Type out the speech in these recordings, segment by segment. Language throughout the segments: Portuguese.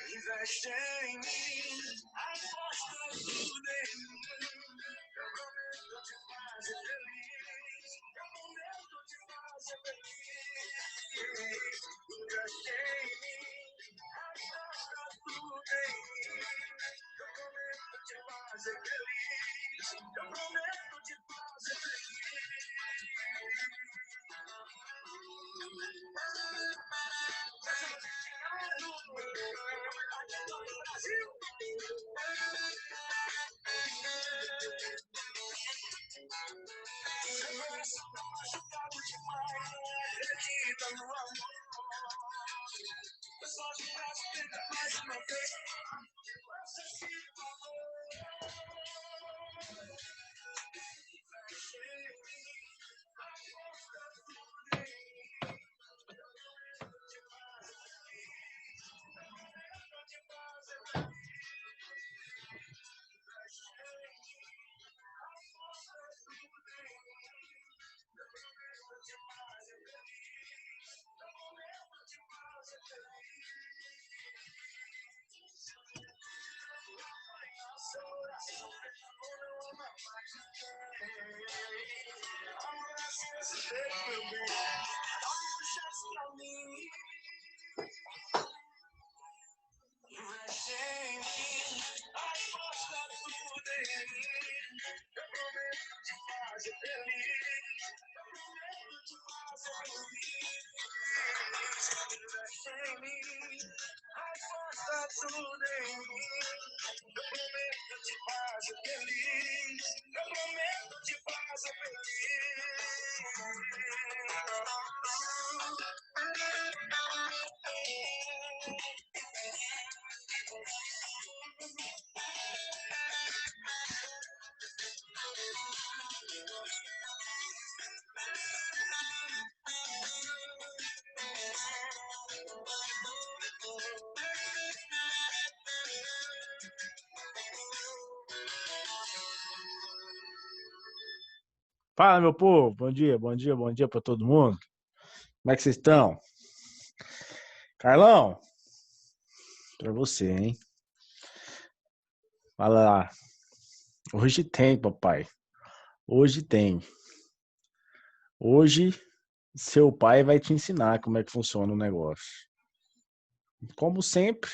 Investe em mim, aposta tudo em mim. Eu prometo te fazer feliz. Eu prometo te fazer feliz. Investe em mim, aposta tudo em mim. Eu prometo te fazer feliz. Eu prometo te fazer feliz. Machucado demais, não acredita no amor. Eu só te peço, tenta mais uma vez. Faça esse favor. Investe em mim, aposta tudo em mim. Eu prometo te fazer feliz. Eu prometo te fazer feliz. Investe em mim, aposta tudo em mim. Eu prometo te fazer feliz. Eu prometo te fazer feliz. Amanhã seu coração não ama mais ninguém. Amanhã esse jeito, meu bem. Dá uma chance pra mim. Investe em mim, aposta tudo em mim. Eu prometo te fazer feliz. Eu prometo te fazer feliz. Investe em mim, aposta tudo em mim. Eu prometo te fazer feliz. Eu prometo te fazer Fala, meu povo. Bom dia, bom dia, bom dia para todo mundo. Como é que vocês estão? Carlão, para você, hein? Fala lá. Hoje tem, papai. Hoje tem. Hoje seu pai vai te ensinar como é que funciona o negócio. Como sempre,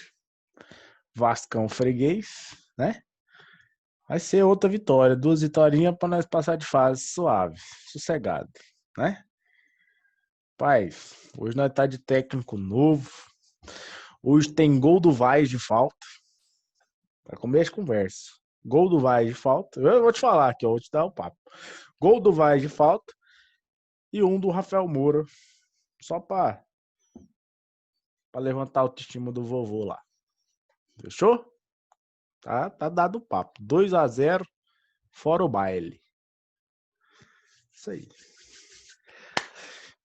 Vascão freguês, né? Vai ser outra vitória, 2 vitórias para nós passar de fase suave, sossegado, né? Pai, hoje nós tá de técnico novo. Hoje tem gol do Vaz de falta. Para começo de conversa. Gol do Vaz de falta. Eu vou te falar aqui, eu vou te dar o papo. Gol do Vaz de falta e um do Rafael Moura. Só para levantar a autoestima do vovô lá. Fechou? Tá dado o papo. 2-0, fora o baile. Isso aí.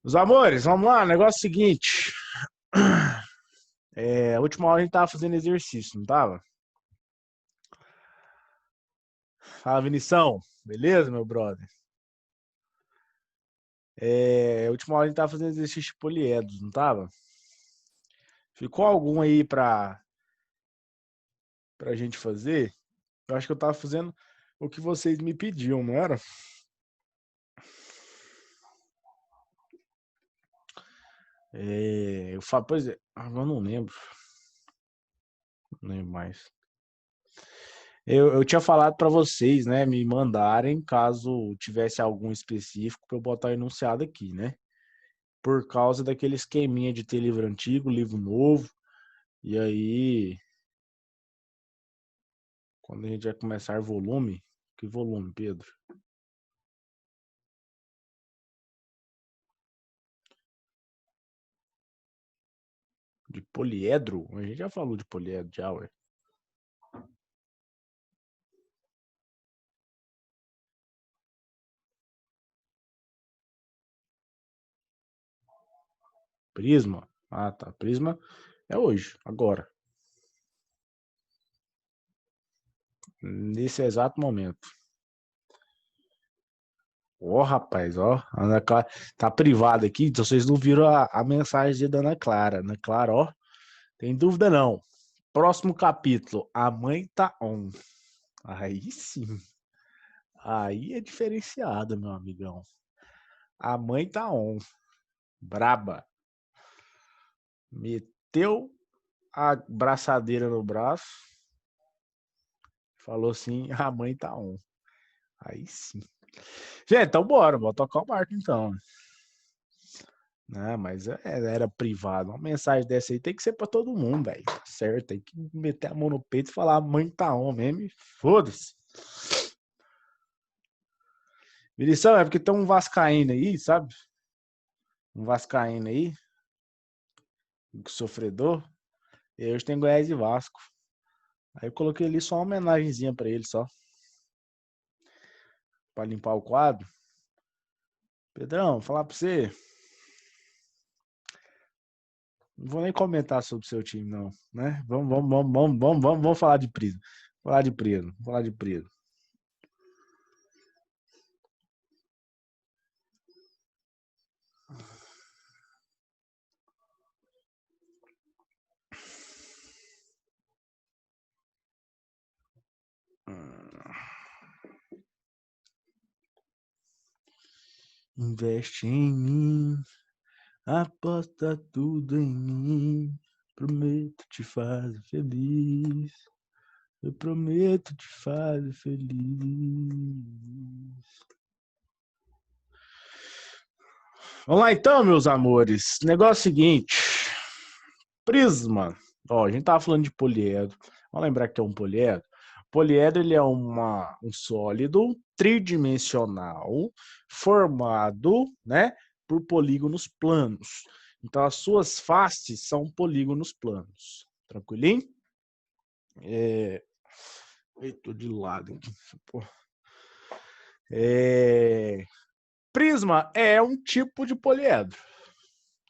Os amores, vamos lá. Negócio seguinte. A última hora a gente tava fazendo exercício, não tava? Fala, Vinição. Beleza, meu brother? A última hora a gente tava fazendo exercício de poliedros, não tava? Ficou algum aí pra gente fazer? Eu acho que eu tava fazendo o que vocês me pediam, não era? Pois é, eu não lembro. Não lembro mais. Eu tinha falado pra vocês, né, me mandarem caso tivesse algum específico pra eu botar enunciado aqui, né? Por causa daquele esqueminha de ter livro antigo, livro novo. E aí, quando a gente vai começar volume, que volume, Pedro? De poliedro? A gente já falou de poliedro já, ué. Prisma? Ah, tá. Prisma é hoje, agora. Nesse exato momento. Ó, rapaz, ó. Ana Clara tá privada aqui, então vocês não viram a mensagem da Ana Clara. Ana Clara, ó. Tem dúvida não. Próximo capítulo. A mãe tá on. Aí sim. Aí é diferenciada, meu amigão. A mãe tá on. Braba. Meteu a braçadeira no braço. Falou assim, a mãe tá on. Aí sim. Gente, então bora, vou tocar o barco então. Né? Mas era privado. Uma mensagem dessa aí tem que ser pra todo mundo, velho. Certo? Tem que meter a mão no peito e falar, a mãe tá on mesmo. Foda-se. Mirição, é porque tem um vascaíno aí, sabe? Um vascaíno aí, sofredor. E hoje tem Goiás e Vasco. Aí eu coloquei ali só uma homenagenzinha pra ele, só. Pra limpar o quadro. Pedrão, vou falar pra você. Não vou nem comentar sobre o seu time, não. Né? Vamos falar de Prisma. Falar de Prisma. Falar de Prisma. Investe em mim, aposta tudo em mim. Prometo te fazer feliz. Eu prometo te fazer feliz. Vamos lá então, meus amores. Negócio seguinte. Prisma. Ó, a gente tava falando de poliedro. Vamos lembrar que é um poliedro. Poliedro ele é um sólido tridimensional formado, né, por polígonos planos. Então, as suas faces são polígonos planos. Tranquilinho? Tô de lado aqui. Prisma é um tipo de poliedro,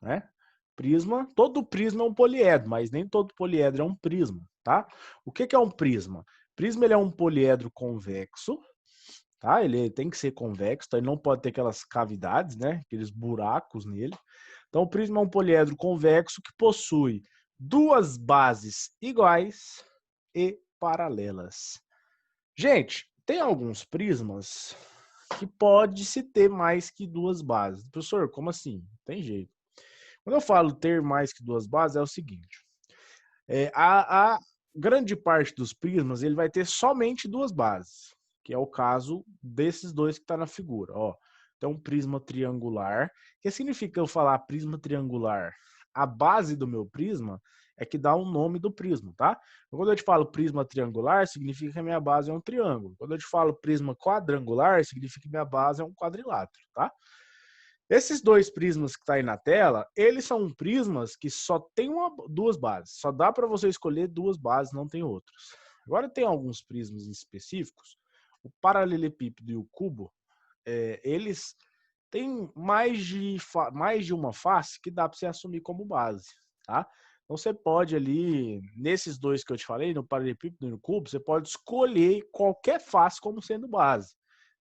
né? Prisma, todo prisma é um poliedro, mas nem todo poliedro é um prisma, tá? O que é um prisma? Prisma ele é um poliedro convexo, tá? Ele tem que ser convexo, então ele não pode ter aquelas cavidades, né? Aqueles buracos nele. Então o prisma é um poliedro convexo que possui duas bases iguais e paralelas. Gente, tem alguns prismas que pode se ter mais que duas bases. Professor, como assim? Tem jeito. Quando eu falo ter mais que duas bases, é o seguinte. A grande parte dos prismas ele vai ter somente duas bases, que é o caso desses dois que está na figura. Ó, então, um prisma triangular. O que significa eu falar prisma triangular? A base do meu prisma é que dá o nome do prisma, tá? Quando eu te falo prisma triangular, significa que a minha base é um triângulo. Quando eu te falo prisma quadrangular, significa que minha base é um quadrilátero, tá? Esses dois prismas que está aí na tela, eles são prismas que só tem duas bases. Só dá para você escolher duas bases, não tem outros. Agora tem alguns prismas específicos. O paralelepípedo e o cubo, eles têm mais de uma face que dá para você assumir como base, tá? Então você pode ali, nesses dois que eu te falei, no paralelepípedo e no cubo, você pode escolher qualquer face como sendo base.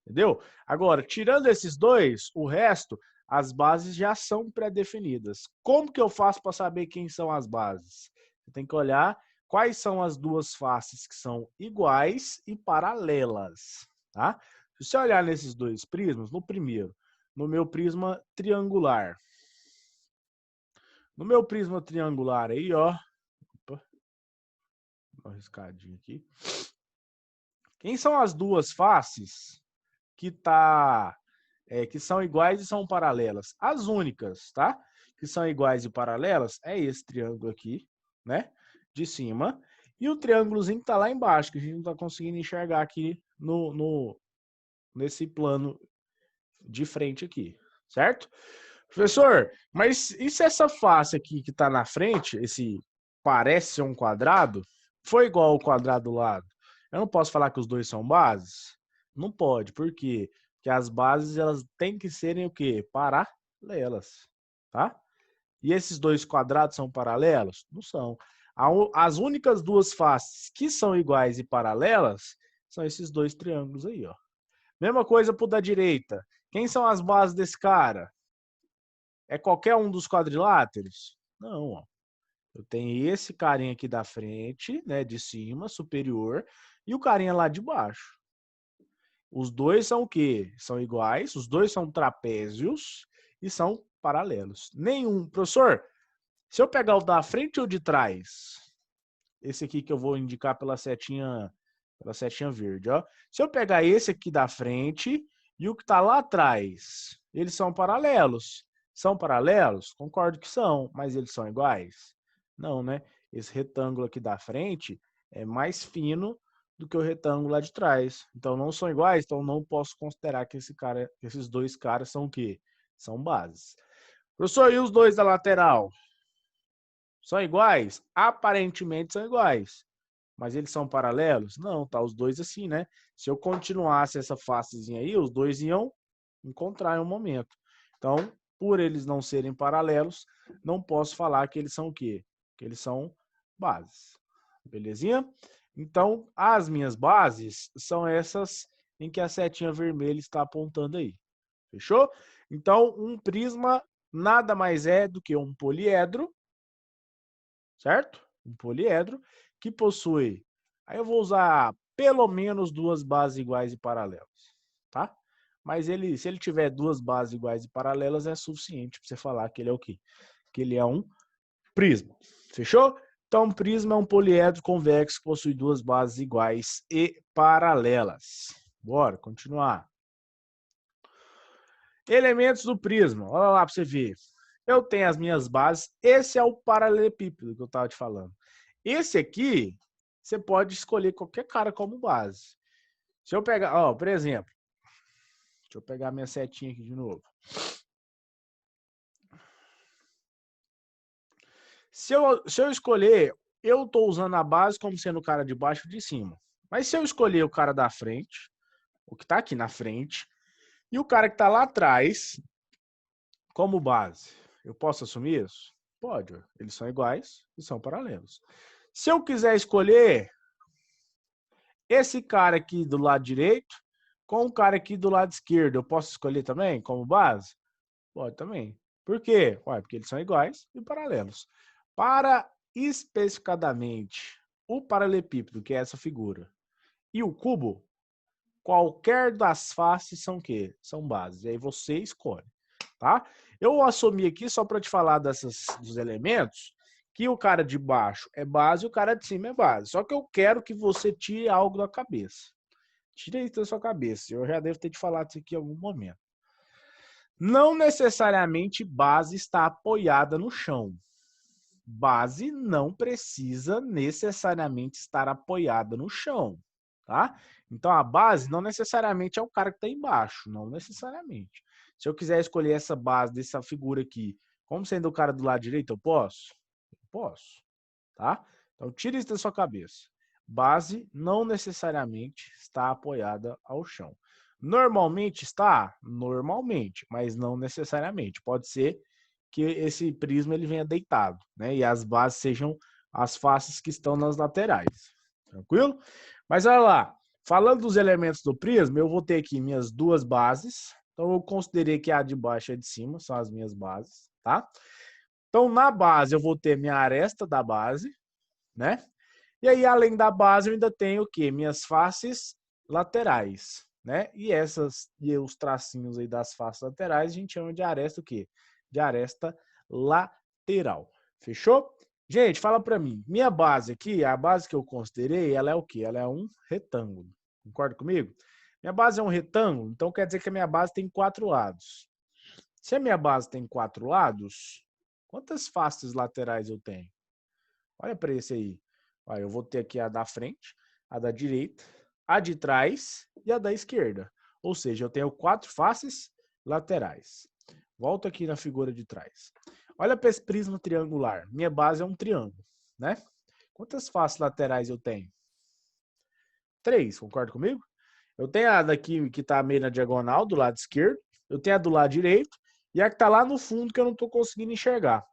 Entendeu? Agora, tirando esses dois, o resto, as bases já são pré-definidas. Como que eu faço para saber quem são as bases? Você tem que olhar quais são as duas faces que são iguais e paralelas, tá? Se você olhar nesses dois prismas, no primeiro, no meu prisma triangular. No meu prisma triangular aí, ó. Opa, uma riscadinha aqui. Quem são as duas faces que são iguais e são paralelas? As únicas, tá? Que são iguais e paralelas é esse triângulo aqui, né? De cima. E o triângulozinho que tá lá embaixo, que a gente não tá conseguindo enxergar aqui nesse plano de frente aqui, certo? Professor, mas e se essa face aqui que tá na frente, esse parece ser um quadrado, foi igual ao quadrado do lado? Eu não posso falar que os dois são bases? Não pode, por quê? Porque as bases elas têm que serem o quê? Paralelas, tá? E esses dois quadrados são paralelos? Não são. As únicas duas faces que são iguais e paralelas são esses dois triângulos aí, ó. Mesma coisa pro da direita. Quem são as bases desse cara? É qualquer um dos quadriláteros? Não, ó. Eu tenho esse carinha aqui da frente, né, de cima, superior, e o carinha lá de baixo. Os dois são o quê? São iguais, os dois são trapézios e são paralelos. Nenhum. Professor, se eu pegar o da frente ou de trás, esse aqui que eu vou indicar pela setinha verde, ó. Se eu pegar esse aqui da frente e o que está lá atrás, eles são paralelos. São paralelos? Concordo que são, mas eles são iguais? Não, né? Esse retângulo aqui da frente é mais fino do que o retângulo lá de trás. Então não são iguais, então não posso considerar que esses dois caras são o quê? São bases. Professor, e os dois da lateral? São iguais? Aparentemente são iguais. Mas eles são paralelos? Não, tá os dois assim, né? Se eu continuasse essa facezinha aí, os dois iam encontrar em um momento. Então, por eles não serem paralelos, não posso falar que eles são o quê? Que eles são bases. Belezinha? Então, as minhas bases são essas em que a setinha vermelha está apontando aí. Fechou? Então, um prisma nada mais é do que um poliedro, certo? Um poliedro que possui... Aí eu vou usar pelo menos duas bases iguais e paralelas, tá? Mas se ele tiver duas bases iguais e paralelas, é suficiente para você falar que ele é o quê? Que ele é um prisma. Fechou? Então, um prisma é um poliedro convexo que possui duas bases iguais e paralelas. Bora, continuar. Elementos do prisma. Olha lá para você ver. Eu tenho as minhas bases. Esse é o paralelepípedo que eu estava te falando. Esse aqui, você pode escolher qualquer cara como base. Se eu pegar, ó, por exemplo, deixa eu pegar minha setinha aqui de novo. Se eu escolher, eu estou usando a base como sendo o cara de baixo e de cima. Mas se eu escolher o cara da frente, o que está aqui na frente, e o cara que está lá atrás, como base, eu posso assumir isso? Pode. Eles são iguais e são paralelos. Se eu quiser escolher esse cara aqui do lado direito com o cara aqui do lado esquerdo, eu posso escolher também como base? Pode também. Por quê? Ué, porque eles são iguais e paralelos. Para especificadamente o paralelepípedo, que é essa figura, e o cubo, qualquer das faces são o quê? São bases. E aí você escolhe, tá? Eu assumi aqui, só para te falar dos elementos, que o cara de baixo é base e o cara de cima é base. Só que eu quero que você tire algo da cabeça. Tire isso da sua cabeça. Eu já devo ter te falado isso aqui em algum momento. Não necessariamente base está apoiada no chão. Base não precisa necessariamente estar apoiada no chão, tá? Então, a base não necessariamente é o cara que está embaixo, não necessariamente. Se eu quiser escolher essa base dessa figura aqui, como sendo o cara do lado direito, eu posso? Eu posso, tá? Então, tire isso da sua cabeça. Base não necessariamente está apoiada ao chão. Normalmente está? Normalmente, mas não necessariamente. Pode ser que esse prisma ele venha deitado, né? E as bases sejam as faces que estão nas laterais. Tranquilo? Mas olha lá, falando dos elementos do prisma, eu vou ter aqui minhas duas bases. Então eu considerei que a de baixo e a de cima são as minhas bases, tá? Então na base eu vou ter minha aresta da base, né? E aí além da base eu ainda tenho o quê? Minhas faces laterais, né? E os tracinhos aí das faces laterais a gente chama de aresta o quê? De aresta lateral. Fechou? Gente, fala para mim. Minha base aqui, a base que eu considerei, ela é o quê? Ela é um retângulo. Concorda comigo? Minha base é um retângulo, então quer dizer que a minha base tem 4 lados. Se a minha base tem 4 lados, quantas faces laterais eu tenho? Olha para esse aí. Olha, eu vou ter aqui a da frente, a da direita, a de trás e a da esquerda. Ou seja, eu tenho 4 faces laterais. Volto aqui na figura de trás. Olha para esse prisma triangular. Minha base é um triângulo, né? Quantas faces laterais eu tenho? 3, concorda comigo? Eu tenho a daqui que está meio na diagonal, do lado esquerdo. Eu tenho a do lado direito. E a que está lá no fundo que eu não estou conseguindo enxergar.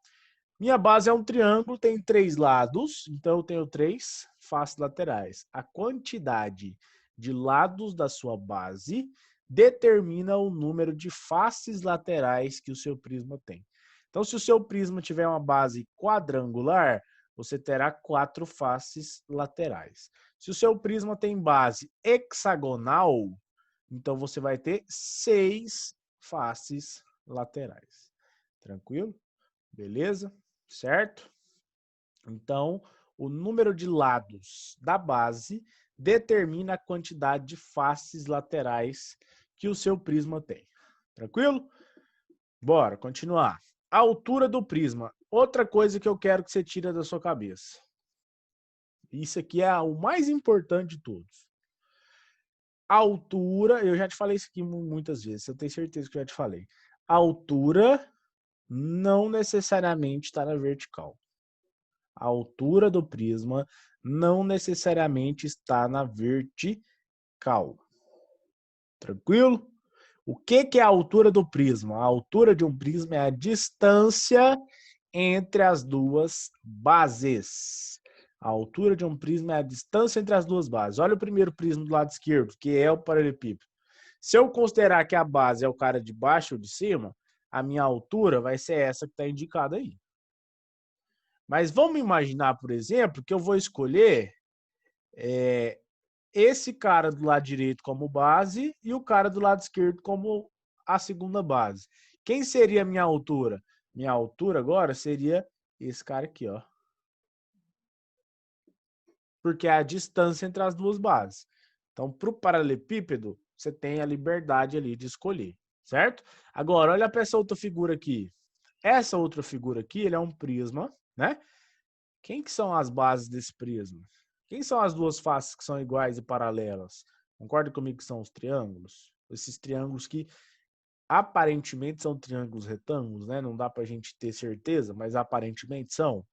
Minha base é um triângulo, tem 3 lados, então eu tenho 3 faces laterais. A quantidade de lados da sua base determina o número de faces laterais que o seu prisma tem. Então, se o seu prisma tiver uma base quadrangular, você terá 4 faces laterais. Se o seu prisma tem base hexagonal, então você vai ter 6 faces laterais. Tranquilo? Beleza? Certo? Então, o número de lados da base determina a quantidade de faces laterais que o seu prisma tem. Tranquilo? Bora, continuar. A altura do prisma. Outra coisa que eu quero que você tire da sua cabeça. Isso aqui é o mais importante de todos. A altura, eu já te falei isso aqui muitas vezes, eu tenho certeza que eu já te falei. A altura não necessariamente está na vertical. A altura do prisma não necessariamente está na vertical. Tranquilo? O que é a altura do prisma? A altura de um prisma é a distância entre as duas bases. A altura de um prisma é a distância entre as duas bases. Olha o primeiro prisma do lado esquerdo, que é o paralelepípedo. Se eu considerar que a base é o cara de baixo ou de cima, a minha altura vai ser essa que está indicada aí. Mas vamos imaginar, por exemplo, que eu vou escolher esse cara do lado direito como base e o cara do lado esquerdo como a segunda base. Quem seria a minha altura? Minha altura agora seria esse cara aqui, ó. Porque é a distância entre as duas bases. Então, para o paralelepípedo, você tem a liberdade ali de escolher, certo? Agora, olha para essa outra figura aqui. Essa outra figura aqui, ele é um prisma, né? Quem que são as bases desse prisma? Quem são as duas faces que são iguais e paralelas? Concorda comigo que são os triângulos? Esses triângulos que aparentemente são triângulos retângulos, né? Não dá pra gente ter certeza, mas aparentemente são.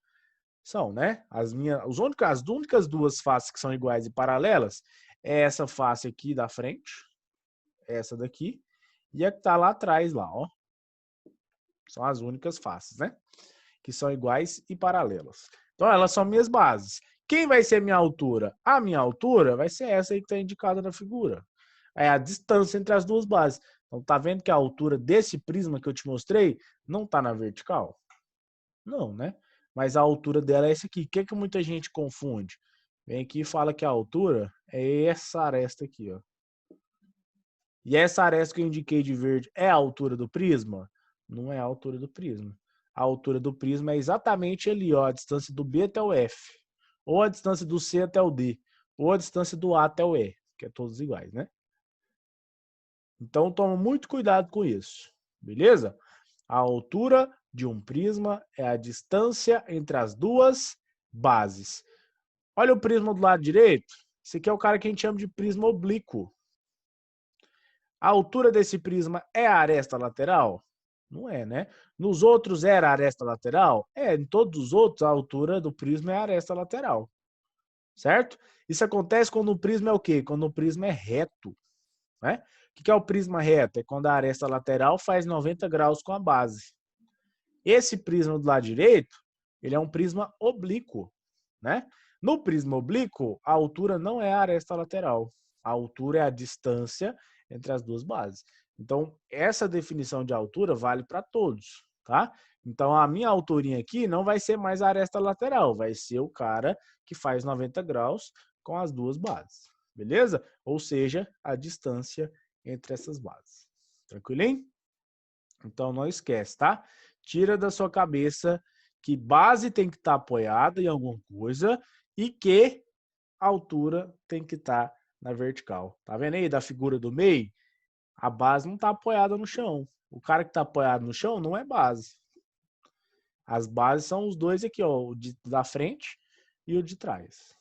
São, né? As únicas duas faces que são iguais e paralelas é essa face aqui da frente, essa daqui, e a que tá lá atrás, lá, ó. São as únicas faces, né? Que são iguais e paralelas. Então, elas são minhas bases. Quem vai ser minha altura? A minha altura vai ser essa aí que está indicada na figura. É a distância entre as duas bases. Então, tá vendo que a altura desse prisma que eu te mostrei não está na vertical? Não, né? Mas a altura dela é essa aqui. O que que muita gente confunde? Vem aqui e fala que a altura é essa aresta aqui, ó. E essa aresta que eu indiquei de verde é a altura do prisma? Não é a altura do prisma. A altura do prisma é exatamente ali, ó, a distância do B até o F. Ou a distância do C até o D. Ou a distância do A até o E, que é todos iguais, né? Então, toma muito cuidado com isso, beleza? A altura de um prisma é a distância entre as duas bases. Olha o prisma do lado direito. Esse aqui é o cara que a gente chama de prisma oblíquo. A altura desse prisma é a aresta lateral? Não é, né? Nos outros era a aresta lateral? É, em todos os outros a altura do prisma é a aresta lateral. Certo? Isso acontece quando o prisma é o quê? Quando o prisma é reto, né? O que é o prisma reto? É quando a aresta lateral faz 90 graus com a base. Esse prisma do lado direito, ele é um prisma oblíquo, né? No prisma oblíquo, a altura não é a aresta lateral. A altura é a distância entre as duas bases. Então, essa definição de altura vale para todos, tá? Então, a minha alturinha aqui não vai ser mais a aresta lateral, vai ser o cara que faz 90 graus com as duas bases, beleza? Ou seja, a distância entre essas bases. Tranquilinho? Então, não esquece, tá? Tira da sua cabeça que base tem que estar apoiada em alguma coisa e que a altura tem que estar na vertical. Tá vendo aí da figura do meio? A base não está apoiada no chão. O cara que está apoiado no chão não é base. As bases são os dois aqui, ó, o da frente e o de trás.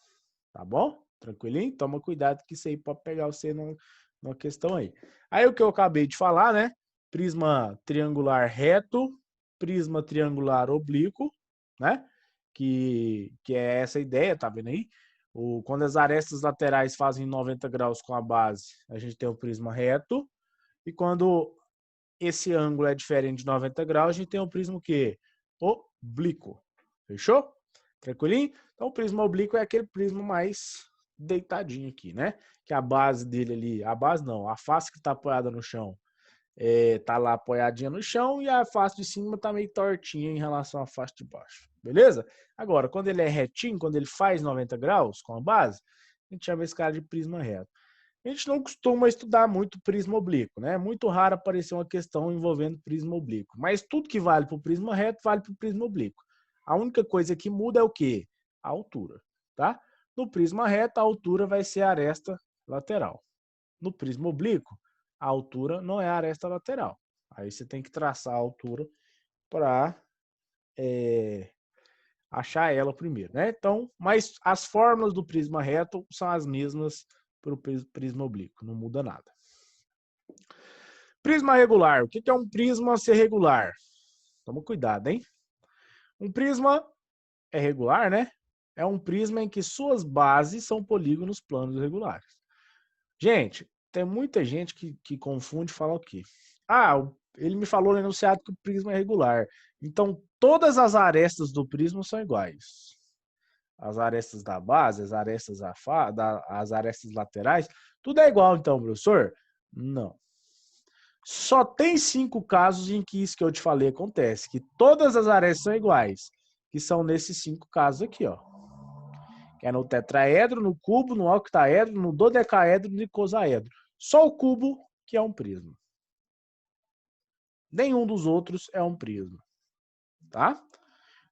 Tá bom? Tranquilinho? Toma cuidado que isso aí pode pegar você numa questão aí. Aí o que eu acabei de falar, né? Prisma triangular reto, prisma triangular oblíquo, né? Que é essa ideia, tá vendo aí? Quando as arestas laterais fazem 90 graus com a base, a gente tem o prisma reto. E quando esse ângulo é diferente de 90 graus, a gente tem o prisma o quê? oblíquo. Fechou? Tranquilinho? Então, o prisma oblíquo é aquele prisma mais deitadinho aqui, né? Que a base dele ali, a base não, a face que está apoiada no chão, tá lá apoiadinha no chão e a face de cima tá meio tortinha em relação à face de baixo. Beleza? Agora, quando ele é retinho, quando ele faz 90 graus com a base, a gente chama esse cara de prisma reto. A gente não costuma estudar muito prisma oblíquo, né? É muito raro aparecer uma questão envolvendo prisma oblíquo. Mas tudo que vale para o prisma reto vale para o prisma oblíquo. A única coisa que muda é o quê? A altura, tá? No prisma reto, a altura vai ser a aresta lateral. No prisma oblíquo, a altura não é a aresta lateral. Aí você tem que traçar a altura para achar ela primeiro, né? Então, mas as fórmulas do prisma reto são as mesmas para o prisma oblíquo, não muda nada. Prisma regular. O que é um prisma ser regular? Toma cuidado, hein? Um prisma é regular, né? É um prisma em que suas bases são polígonos planos regulares. Gente, tem muita gente que confunde e fala o quê? Ah, ele me falou no enunciado que o prisma é regular. Então, todas as arestas do prisma são iguais. As arestas da base, as arestas as arestas laterais, tudo é igual então, professor? Não. Só tem 5 casos em que isso que eu te falei acontece, que todas as arestas são iguais, que são nesses 5 casos aqui, ó. Que é no tetraedro, no cubo, no octaedro, no dodecaedro e no icosaedro. Só o cubo que é um prisma. Nenhum dos outros é um prisma, tá?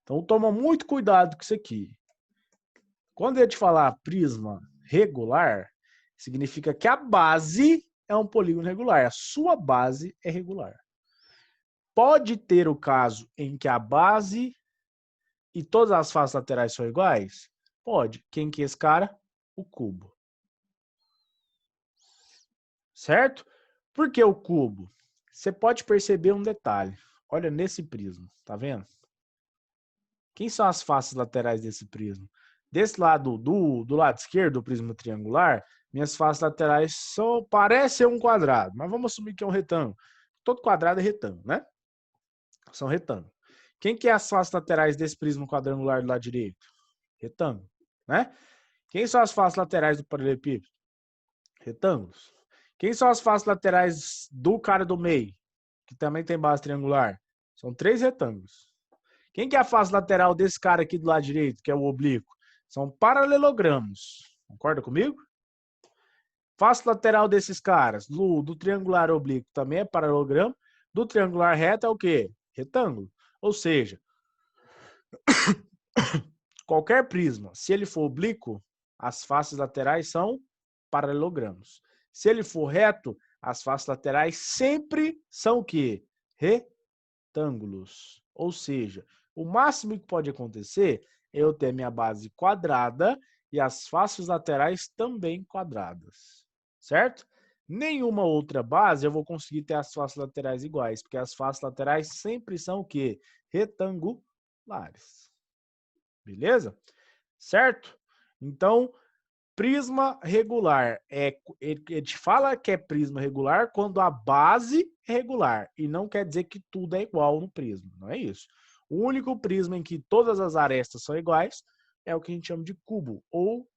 Então toma muito cuidado com isso aqui. Quando eu te falar prisma regular, significa que a base é um polígono regular, a sua base é regular. Pode ter o caso em que a base e todas as faces laterais são iguais? Pode. Quem que é esse cara? O cubo. Certo? Por que o cubo? Você pode perceber um detalhe. Olha nesse prisma, tá vendo? Quem são as faces laterais desse prisma? Desse lado, do lado esquerdo do prisma triangular, minhas faces laterais parecem um quadrado, mas vamos assumir que é um retângulo. Todo quadrado é retângulo, né? São retângulos. Quem que é as faces laterais desse prisma quadrangular do lado direito? Retângulo, né? Quem são as faces laterais do paralelepípedo? Retângulos. Quem são as faces laterais do cara do meio, que também tem base triangular? São 3 retângulos. Quem que é a face lateral desse cara aqui do lado direito, que é o oblíquo? São paralelogramos. Concorda comigo? Face lateral desses caras, do triangular oblíquo, também é paralelogramo. Do triangular reto é o quê? Retângulo. Ou seja, qualquer prisma, se ele for oblíquo, as faces laterais são paralelogramos. Se ele for reto, as faces laterais sempre são o quê? Retângulos. Ou seja, o máximo que pode acontecer é eu ter minha base quadrada e as faces laterais também quadradas. Certo? Nenhuma outra base eu vou conseguir ter as faces laterais iguais, porque as faces laterais sempre são o quê? Retangulares. Beleza? Certo? Então, prisma regular ele te fala que é prisma regular quando a base é regular e não quer dizer que tudo é igual no prisma, não é isso. O único prisma em que todas as arestas são iguais é o que a gente chama de cubo ou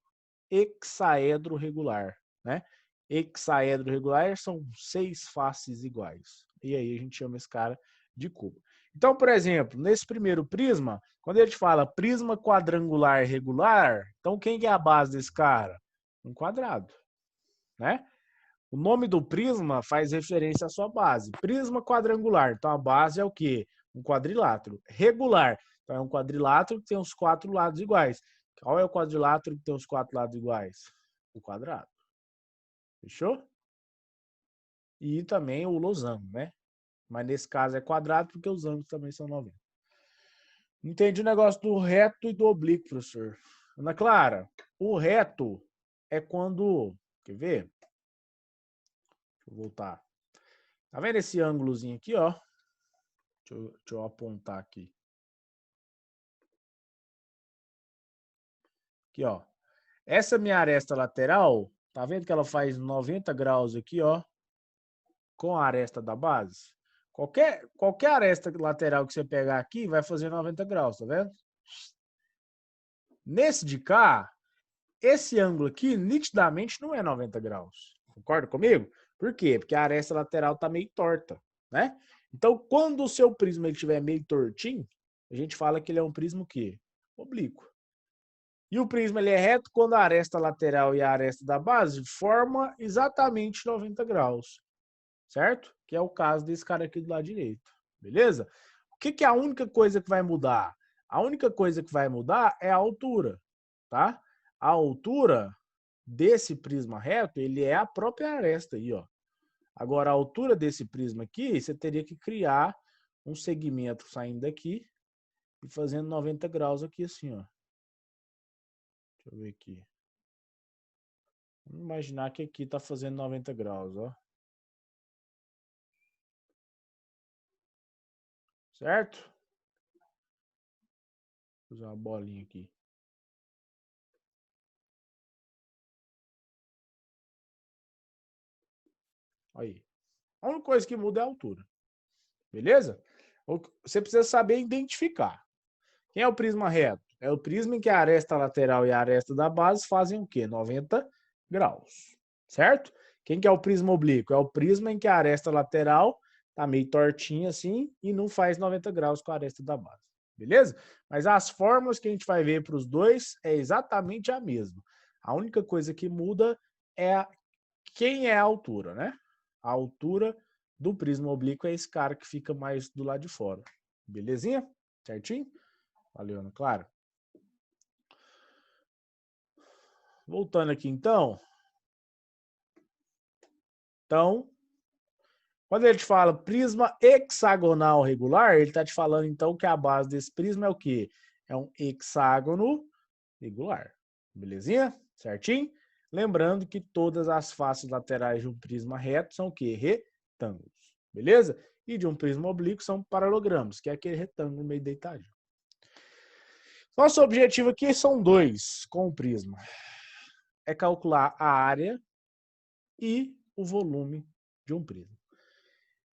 hexaedro regular, né? Hexaedro regular são 6 faces iguais. E aí a gente chama esse cara de cubo. Então, por exemplo, nesse primeiro prisma, quando ele te fala prisma quadrangular regular, então quem que é a base desse cara? Um quadrado, né? O nome do prisma faz referência à sua base. Prisma quadrangular, então a base é o quê? Um quadrilátero. Regular, então é um quadrilátero que tem os 4 lados iguais. Qual é o quadrilátero que tem os 4 lados iguais? O quadrado. Fechou? E também o losango, né? Mas nesse caso é quadrado porque os ângulos também são 90. Entendi o negócio do reto e do oblíquo, professor. Ana Clara, o reto é quando... Quer ver? Deixa eu voltar. Tá vendo esse ângulozinho aqui, ó? Deixa eu apontar aqui. Aqui, ó. Essa minha aresta lateral, tá vendo que ela faz 90 graus aqui, ó? Com a aresta da base. Qualquer aresta lateral que você pegar aqui vai fazer 90 graus, tá vendo? Nesse de cá, esse ângulo aqui nitidamente não é 90 graus. Concorda comigo? Por quê? Porque a aresta lateral está meio torta, né? Então, quando o seu prisma estiver meio tortinho, a gente fala que ele é um prisma o quê? Oblíquo. E o prisma ele é reto quando a aresta lateral e a aresta da base formam exatamente 90 graus, certo? Que é o caso desse cara aqui do lado direito, beleza? O que é a única coisa que vai mudar? A única coisa que vai mudar é a altura, tá? A altura desse prisma reto, ele é a própria aresta aí, ó. Agora, a altura desse prisma aqui, você teria que criar um segmento saindo daqui e fazendo 90 graus aqui assim, ó. Deixa eu ver aqui. Vamos imaginar que aqui tá fazendo 90 graus, ó. Certo? Vou fazer uma bolinha aqui. Aí. A única coisa que muda é a altura. Beleza? Você precisa saber identificar. Quem é o prisma reto? É o prisma em que a aresta lateral e a aresta da base fazem o quê? 90 graus. Certo? Quem que é o prisma oblíquo? É o prisma em que a aresta lateral tá meio tortinha assim e não faz 90 graus com a aresta da base. Beleza? Mas as fórmulas que a gente vai ver para os dois é exatamente a mesma. A única coisa que muda é quem é a altura, né? A altura do prisma oblíquo é esse cara que fica mais do lado de fora. Belezinha? Certinho? Valeu, Ana Clara. Voltando aqui, então. Então, quando ele te fala prisma hexagonal regular, ele está te falando, então, que a base desse prisma é o quê? É um hexágono regular. Belezinha? Certinho? Lembrando que todas as faces laterais de um prisma reto são o quê? Retângulos. Beleza? E de um prisma oblíquo são paralelogramas, que é aquele retângulo meio deitadinho. Nosso objetivo aqui são dois com o prisma. É calcular a área e o volume de um prisma.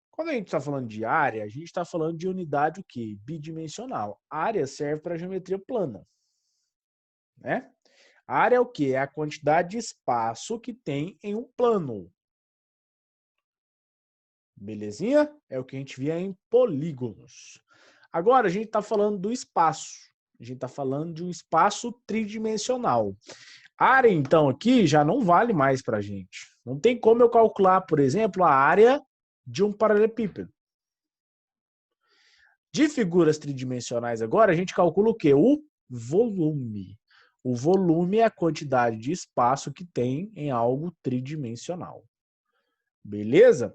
Quando a gente está falando de área, a gente está falando de unidade o quê? Bidimensional. A área serve para geometria plana. Né? A área é o quê? É a quantidade de espaço que tem em um plano. Belezinha? É o que a gente via em polígonos. Agora, a gente está falando do espaço. A gente está falando de um espaço tridimensional. A área, então, aqui já não vale mais para a gente. Não tem como eu calcular, por exemplo, a área de um paralelepípedo. De figuras tridimensionais agora, a gente calcula o quê? O volume. O volume é a quantidade de espaço que tem em algo tridimensional. Beleza?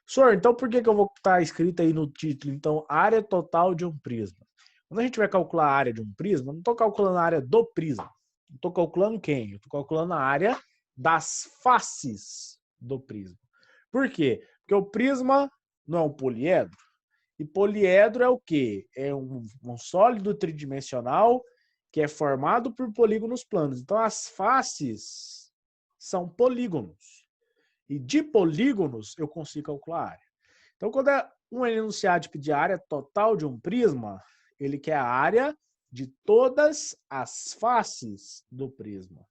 Senhor, então por que eu vou estar escrito aí no título, então, área total de um prisma? Quando a gente vai calcular a área de um prisma, não estou calculando a área do prisma. Estou calculando quem? Estou calculando a área das faces do prisma. Por quê? Porque o prisma não é um poliedro. E poliedro é o quê? É um sólido tridimensional que é formado por polígonos planos. Então, as faces são polígonos. E de polígonos, eu consigo calcular a área. Então, quando um enunciado pedir a área total de um prisma, ele quer a área de todas as faces do prisma.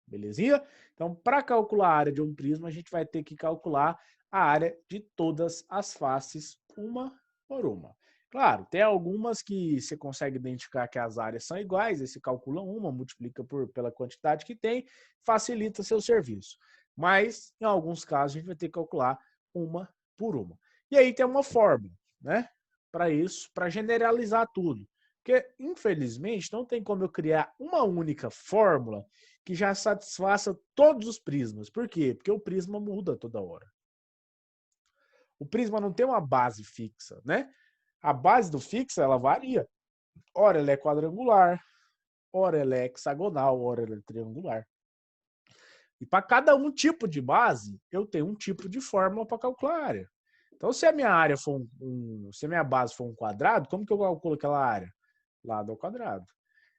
Belezinha? Então, para calcular a área de um prisma, a gente vai ter que calcular a área de todas as faces, uma por uma. Claro, tem algumas que você consegue identificar que as áreas são iguais, aí você calcula uma, multiplica pela quantidade que tem, facilita seu serviço. Mas, em alguns casos, a gente vai ter que calcular uma por uma. E aí tem uma fórmula, né? Para isso, para generalizar tudo. Porque, infelizmente, não tem como eu criar uma única fórmula que já satisfaça todos os prismas. Por quê? Porque o prisma muda toda hora. O prisma não tem uma base fixa, né? A base do fixa, ela varia. Ora ela é quadrangular, ora ela é hexagonal, ora ela é triangular. E para cada um tipo de base, eu tenho um tipo de fórmula para calcular a área. Então, se a minha área for se a minha base for um quadrado, como que eu calculo aquela área? Lado ao quadrado.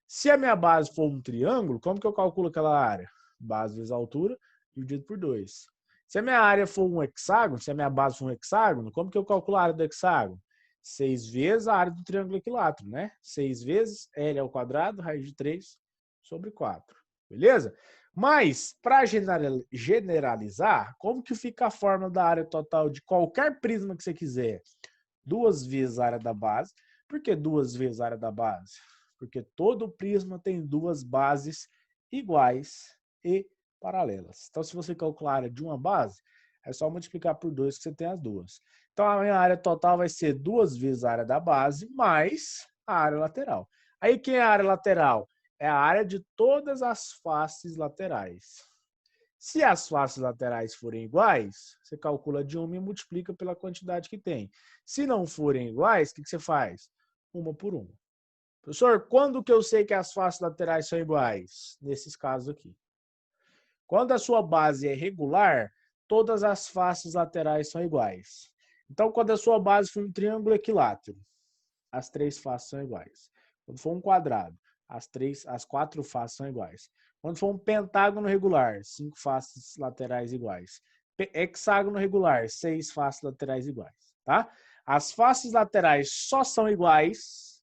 Se a minha base for um triângulo, como que eu calculo aquela área? Base vezes altura dividido por 2. Se a minha área for um hexágono, se a minha base for um hexágono, como que eu calculo a área do hexágono? 6 vezes a área do triângulo equilátero, né? 6 vezes L ao quadrado, raiz de 3 sobre 4. Beleza? Mas, para generalizar, como que fica a fórmula da área total de qualquer prisma que você quiser? 2 vezes a área da base. Por que 2 vezes a área da base? Porque todo prisma tem duas bases iguais e paralelas. Então, se você calcular a área de uma base, é só multiplicar por 2 que você tem as duas. Então, a minha área total vai ser 2 vezes a área da base mais a área lateral. Aí, quem é a área lateral? É a área de todas as faces laterais. Se as faces laterais forem iguais, você calcula de uma e multiplica pela quantidade que tem. Se não forem iguais, o que você faz? Uma por uma. Professor, quando que eu sei que as faces laterais são iguais? Nesses casos aqui. Quando a sua base é regular, todas as faces laterais são iguais. Então, quando a sua base for um triângulo equilátero, as 3 faces são iguais. Quando for um quadrado, as 4 faces são iguais. Quando for um pentágono regular, 5 faces laterais iguais. Hexágono regular, 6 faces laterais iguais. Tá? As faces laterais só são iguais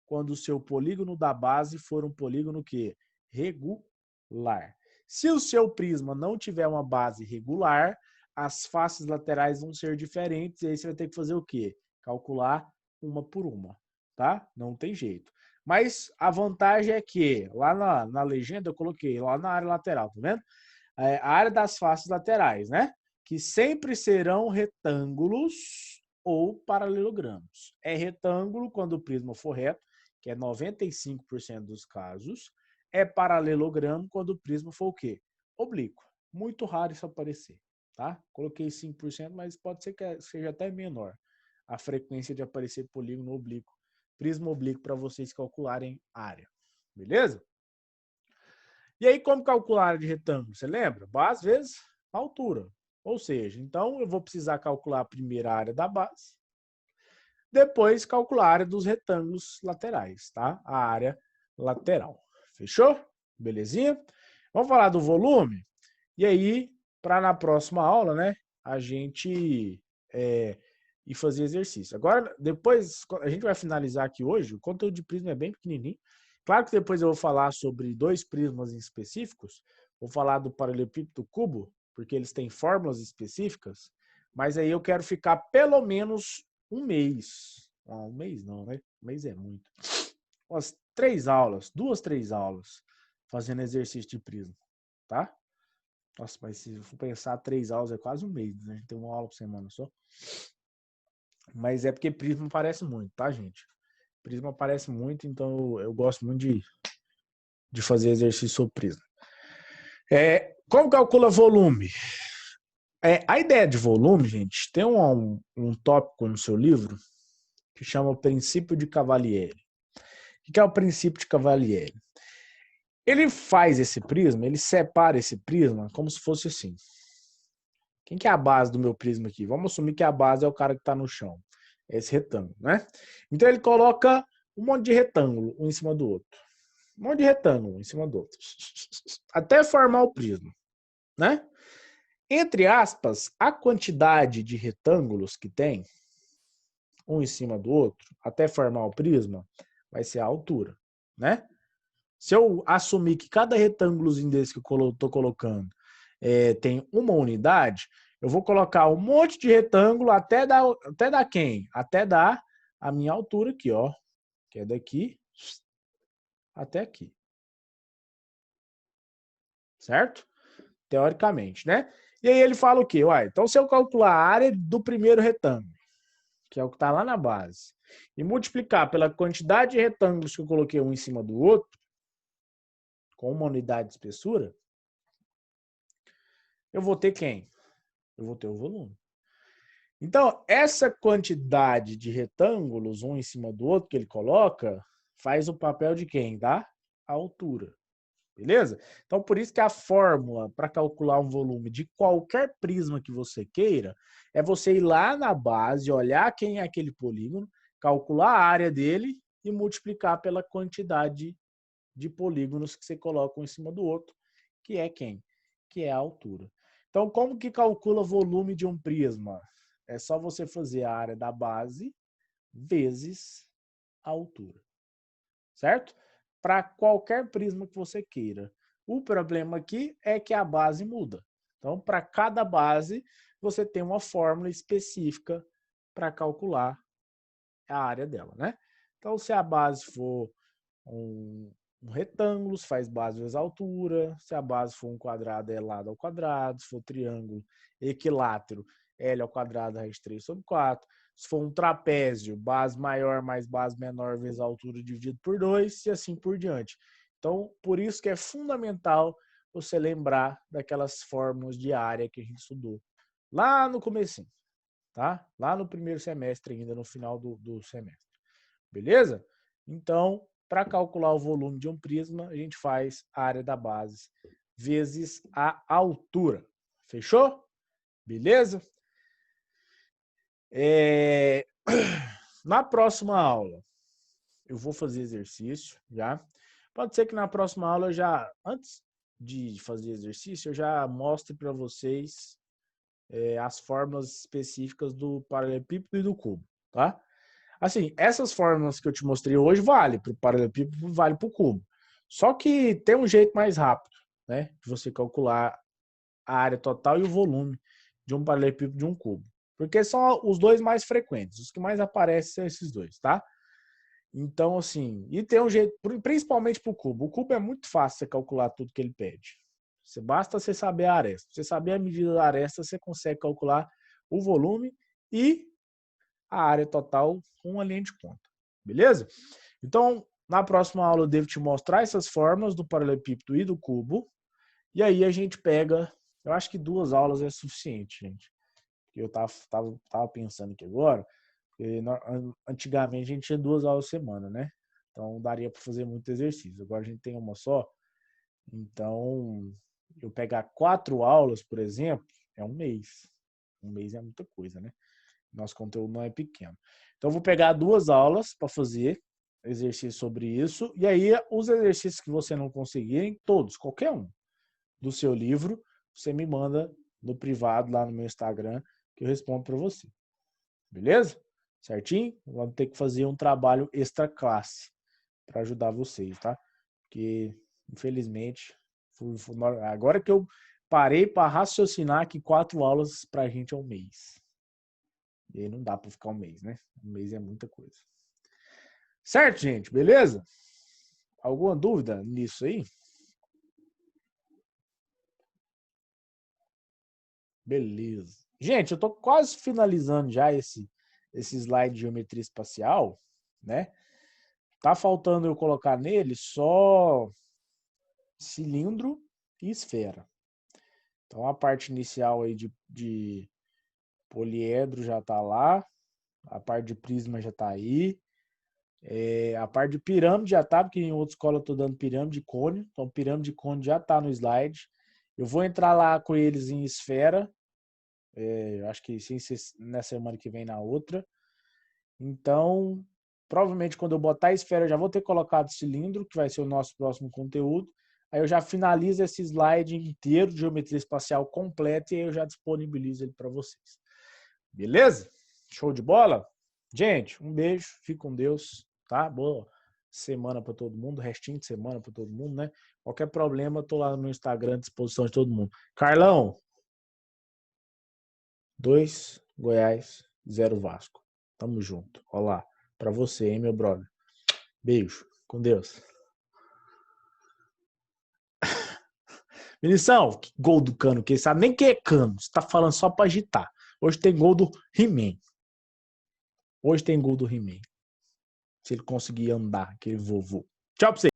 quando o seu polígono da base for um polígono que? Regular. Se o seu prisma não tiver uma base regular, as faces laterais vão ser diferentes e aí você vai ter que fazer o quê? Calcular uma por uma, tá? Não tem jeito. Mas a vantagem é que, lá na legenda, eu coloquei lá na área lateral, tá vendo? A área das faces laterais, né? Que sempre serão retângulos ou paralelogramos. É retângulo quando o prisma for reto, que é 95% dos casos. É paralelogramo quando o prisma for o quê? Oblíquo. Muito raro isso aparecer, tá? Coloquei 5%, mas pode ser que seja até menor a frequência de aparecer polígono oblíquo, prisma oblíquo, para vocês calcularem área. Beleza? E aí, como calcular a área de retângulo? Você lembra? Base vezes altura. Ou seja, então eu vou precisar calcular a primeira área da base, depois calcular a área dos retângulos laterais, tá? A área lateral. Fechou? Belezinha? Vamos falar do volume? E aí, para na próxima aula, né, a gente ir fazer exercício. Agora, depois, a gente vai finalizar aqui hoje, o conteúdo de prisma é bem pequenininho. Claro que depois eu vou falar sobre 2 prismas específicos, vou falar do paralelepípedo cubo, porque eles têm fórmulas específicas, mas aí eu quero ficar pelo menos um mês. Um mês não, né? Um mês é muito. Umas 3 aulas, 2, 3 aulas, fazendo exercício de prisma, tá? Nossa, mas se for pensar 3 aulas é quase um mês, né? A gente tem uma aula por semana só. Mas é porque prisma aparece muito, tá, gente? Prisma aparece muito, então eu gosto muito de fazer exercício sobre prisma. Como calcula volume? A ideia de volume, gente, tem um tópico no seu livro que chama o princípio de Cavalieri. O que é o princípio de Cavalieri? Ele faz esse prisma, ele separa esse prisma como se fosse assim. Quem que é a base do meu prisma aqui? Vamos assumir que a base é o cara que está no chão. Esse retângulo, né? Então ele coloca um monte de retângulo um em cima do outro. Um monte de retângulo um em cima do outro. Até formar o prisma, né? Entre aspas, a quantidade de retângulos que tem, um em cima do outro, até formar o prisma, vai ser a altura, né? Se eu assumir que cada retângulozinho desse que eu estou colocando tem uma unidade, eu vou colocar um monte de retângulo até dar quem? Até dar a minha altura aqui, ó. Que é daqui até aqui. Certo? Teoricamente, né? E aí ele fala o quê? Uai, então se eu calcular a área do primeiro retângulo, que é o que está lá na base, e multiplicar pela quantidade de retângulos que eu coloquei um em cima do outro, com uma unidade de espessura, eu vou ter quem? Eu vou ter o volume. Então, essa quantidade de retângulos, um em cima do outro, que ele coloca, faz o papel de quem? Da altura. Beleza? Então, por isso que a fórmula para calcular um volume de qualquer prisma que você queira é você ir lá na base, olhar quem é aquele polígono, calcular a área dele e multiplicar pela quantidade de polígonos que você coloca um em cima do outro, que é quem? Que é a altura. Então, como que calcula volume de um prisma? É só você fazer a área da base vezes a altura, certo? Para qualquer prisma que você queira. O problema aqui é que a base muda. Então, para cada base, você tem uma fórmula específica para calcular a área dela, né? Então, se a base for um retângulo, se faz base vezes altura. Se a base for um quadrado, é lado ao quadrado. Se for triângulo, equilátero, L ao quadrado, raiz 3 sobre 4. Se for um trapézio, base maior mais base menor vezes a altura dividido por 2 e assim por diante. Então, por isso que é fundamental você lembrar daquelas fórmulas de área que a gente estudou lá no comecinho, tá? Lá no primeiro semestre ainda, no final do semestre. Beleza? Então, para calcular o volume de um prisma, a gente faz a área da base vezes a altura. Fechou? Beleza? Na próxima aula, eu vou fazer exercício já. Pode ser que na próxima aula, antes de fazer exercício, eu já mostre para vocês as fórmulas específicas do paralelepípedo e do cubo, tá? Assim, essas fórmulas que eu te mostrei hoje vale para o paralelepípedo, vale para o cubo. Só que tem um jeito mais rápido, né, de você calcular a área total e o volume de um paralelepípedo e de um cubo. Porque são os dois mais frequentes. Os que mais aparecem são esses dois, tá? Então, assim, e tem um jeito, principalmente para o cubo. O cubo é muito fácil você calcular tudo que ele pede. Basta você saber a aresta. Você saber a medida da aresta, você consegue calcular o volume e a área total com uma linha de conta. Beleza? Então, na próxima aula eu devo te mostrar essas fórmulas do paralelepípedo e do cubo. E aí a gente pega, eu acho que 2 aulas é suficiente, gente. Eu tava pensando aqui agora, porque antigamente a gente tinha 2 aulas por semana, né? Então daria para fazer muito exercício. Agora a gente tem uma só. Então, eu pegar 4 aulas, por exemplo, é um mês. Um mês é muita coisa, né? Nosso conteúdo não é pequeno. Então, eu vou pegar 2 aulas para fazer exercício sobre isso. E aí, os exercícios que você não conseguirem, todos, qualquer um, do seu livro, você me manda no privado, lá no meu Instagram, que eu respondo para você. Beleza? Certinho? Vamos ter que fazer um trabalho extra classe para ajudar vocês, tá? Porque, infelizmente, agora que eu parei para raciocinar que 4 aulas para a gente é um mês. E aí não dá para ficar um mês, né? Um mês é muita coisa. Certo, gente? Beleza? Alguma dúvida nisso aí? Beleza. Gente, eu tô quase finalizando já esse slide de geometria espacial, né? Tá faltando eu colocar nele só cilindro e esfera. Então a parte inicial aí de poliedro já tá lá, a parte de prisma já tá aí, a parte de pirâmide já tá, porque em outra escola eu tô dando pirâmide e cone, então pirâmide e cone já tá no slide. Eu vou entrar lá com eles em esfera, acho que sim, na semana que vem na outra. Então, provavelmente quando eu botar a esfera eu já vou ter colocado cilindro, que vai ser o nosso próximo conteúdo. Aí eu já finalizo esse slide inteiro de geometria espacial completo e aí eu já disponibilizo ele para vocês. Beleza? Show de bola? Gente, um beijo, fique com Deus, tá? Boa semana para todo mundo, restinho de semana para todo mundo, né? Qualquer problema, tô lá no meu Instagram à disposição de todo mundo. Carlão, 2 Goiás, 0 Vasco. Tamo junto. Olá, para você, hein, meu brother. Beijo, com Deus. Vinição, que gol do Cano, que sabe nem que é Cano, você tá falando só para agitar. Hoje tem gol do He-Man. Hoje tem gol do He-Man. Se ele conseguir andar, aquele vovô. Tchau pra você.